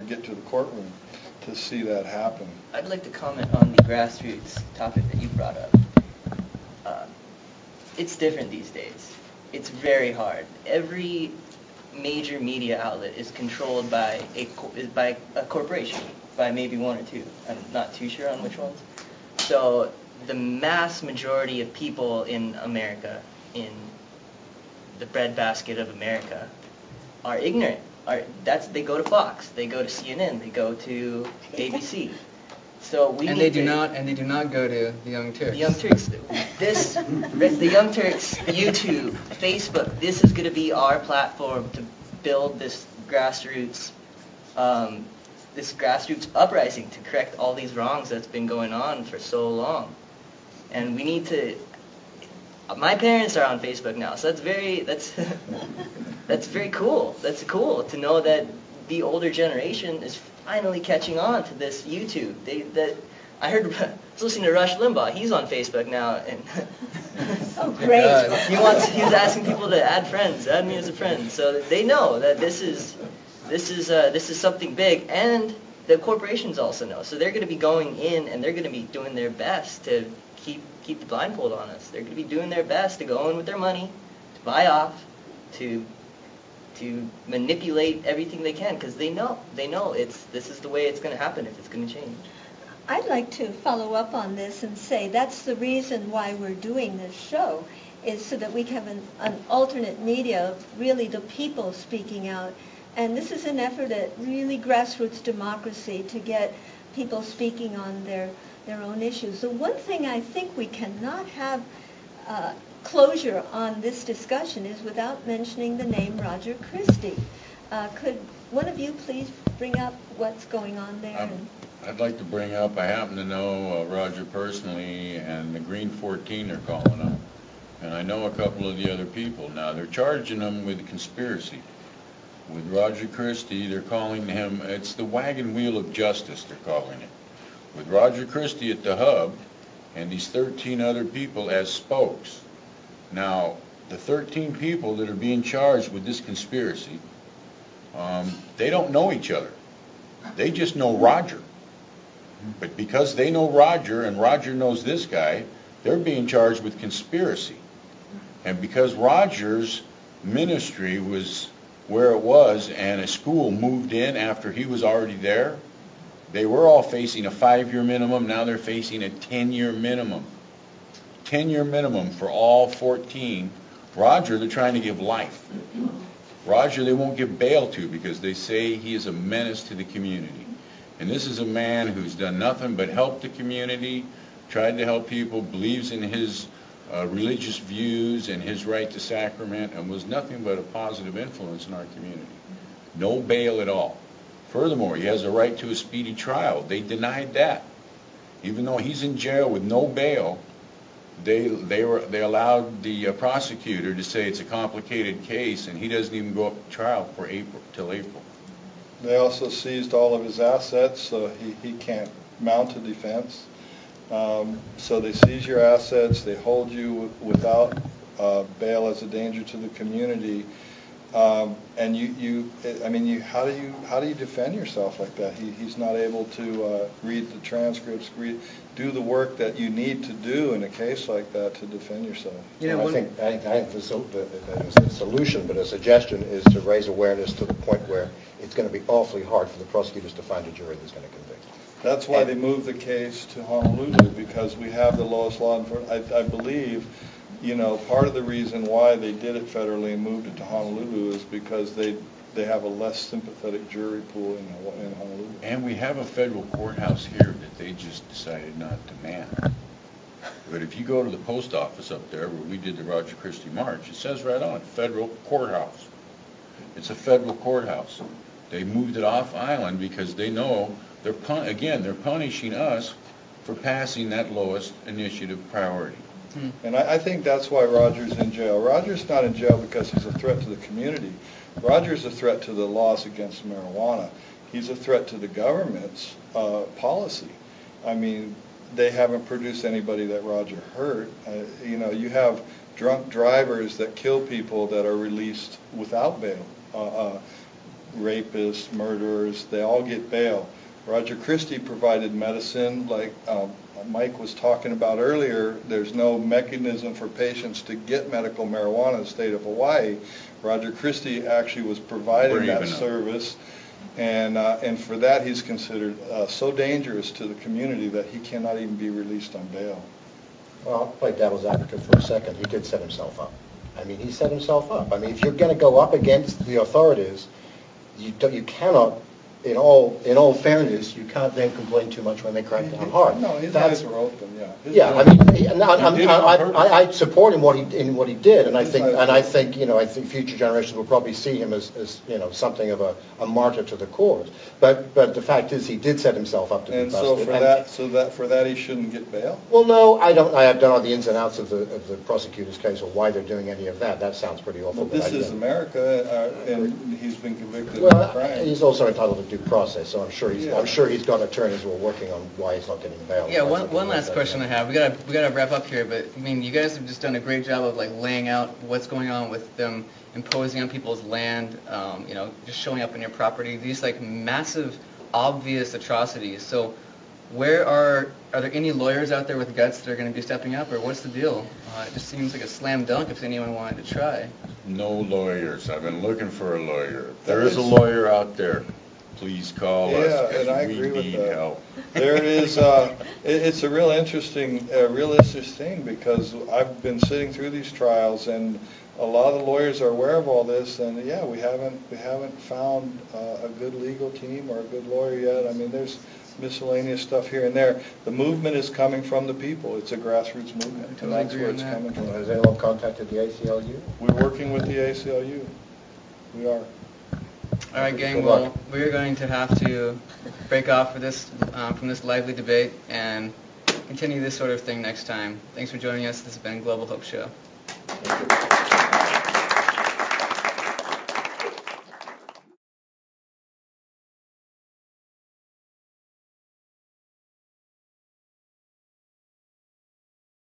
get to the courtroom to see that happen. I'd like to comment on the grassroots topic that you brought up. It's different these days. It's very hard. Every major media outlet is controlled by a corporation, by maybe one or two. I'm not too sure on which ones. So the mass majority of people in America, in the breadbasket of America, are ignorant. They go to Fox, they go to CNN, they go to ABC. So they do not go to the Young Turks. The Young Turks. The Young Turks, YouTube, Facebook. This is going to be our platform to build this grassroots uprising to correct all these wrongs that's been going on for so long. And we need to. My parents are on Facebook now, so that's very cool. That's cool to know that the older generation is finally catching on to this YouTube. I was listening to Rush Limbaugh. He's on Facebook now, and oh great! He was asking people to add friends, add me as a friend. So they know that this is something big, and the corporations also know. So they're going to be going in, and they're going to be doing their best to keep the blindfold on us. They're going to be doing their best to go in with their money, to buy off, to manipulate everything they can, because they know this is the way it's going to happen if it's going to change. I'd like to follow up on this and say that's the reason why we're doing this show, is so that we can have an alternate media of really the people speaking out. And this is an effort at really grassroots democracy to get people speaking on their own issues. The one thing I think we cannot have closure on this discussion is without mentioning the name Roger Christie. Could one of you please bring up what's going on there? I'd like to bring up, I happen to know Roger personally, and the Green 14 they're calling him, and I know a couple of the other people. Now they're charging him with conspiracy. With Roger Christie, they're calling him, it's the wagon wheel of justice, they're calling it. With Roger Christie at the hub, and these 13 other people as spokes. Now, the 13 people that are being charged with this conspiracy, they don't know each other. They just know Roger. But because they know Roger and Roger knows this guy, they're being charged with conspiracy. And because Roger's ministry was where it was and a school moved in after he was already there, they were all facing a 5-year minimum. Now they're facing a 10-year minimum. 10-year minimum for all 14. Roger, they're trying to give life. Roger, they won't give bail to because they say he is a menace to the community. And this is a man who's done nothing but help the community, tried to help people, believes in his religious views and his right to sacrament, and was nothing but a positive influence in our community. No bail at all. Furthermore, he has a right to a speedy trial. They denied that. Even though he's in jail with no bail, they allowed the prosecutor to say it's a complicated case, and he doesn't even go up to trial for till April. They also seized all of his assets, so he can't mount a defense. So they seize your assets, they hold you without bail as a danger to the community, and how do you defend yourself like that? He's not able to read the transcripts, do the work that you need to do in a case like that to defend yourself. You know, I think the solution, but a suggestion, is to raise awareness to the point where it's going to be awfully hard for the prosecutors to find a jury that's going to convict. That's why they moved the case to Honolulu, because we have the lowest law enforcement. I believe, part of the reason why they did it federally and moved it to Honolulu is because they have a less sympathetic jury pool in Honolulu. And we have a federal courthouse here that they just decided not to man. But if you go to the post office up there where we did the Roger Christie March, it says right on it, federal courthouse. It's a federal courthouse. They moved it off island because they know they're punishing us for passing that lowest initiative priority. And I think that's why Roger's in jail. Roger's not in jail because he's a threat to the community. Roger's a threat to the laws against marijuana. He's a threat to the government's policy. I mean, they haven't produced anybody that Roger hurt. You have drunk drivers that kill people that are released without bail. rapists, murderers, they all get bail. Roger Christie provided medicine, like Mike was talking about earlier. There's no mechanism for patients to get medical marijuana in the state of Hawaii. Roger Christie actually was providing Brave that enough. service, and for that he's considered so dangerous to the community that he cannot even be released on bail. Well, I'll play devil's advocate for a second. He did set himself up. I mean, he set himself up. I mean, if you're going to go up against the authorities, you cannot, in all fairness, you can't then complain too much when they crack down hard. No, his eyes were open. Yeah. Yeah, I mean, did it on purpose. I support him in what he did, and I His think, eyes were I think future generations will probably see him as something of a martyr to the cause. But the fact is, he did set himself up to be And busted. for that he shouldn't get bail. Well, no, I don't. I don't know the ins and outs of the prosecutor's case or why they're doing any of that. That sounds pretty awful. Well, this is America, and he's been convicted of a Well, crime. he's also entitled to due process, so I'm sure Yeah. he's got attorneys who are working on why he's not getting bail. Yeah, one last question I have. We gotta wrap up here, but I mean, you guys have just done a great job of like laying out what's going on with them imposing on people's land, just showing up on your property. These like massive, obvious atrocities. So, are there any lawyers out there with guts that are going to be stepping up, or what's the deal? It just seems like a slam dunk if anyone wanted to try. No lawyers. I've been looking for a lawyer. If there is a lawyer out there, please call us, Yeah, and I because agree we with need that. help. There is, it's a real interesting thing, because I've been sitting through these trials, and a lot of the lawyers are aware of all this, and yeah, we haven't found a good legal team or a good lawyer yet. I mean, there's miscellaneous stuff here and there. The movement is coming from the people. It's a grassroots movement, and totally that's agree where on it's that. coming from. Has anyone contacted the ACLU? We're working with the ACLU. We are. All right, gang. Good Well, luck. we're going to have to break off for this from this lively debate and continue this sort of thing next time. Thanks for joining us. This has been Global Hope Show. Thank you.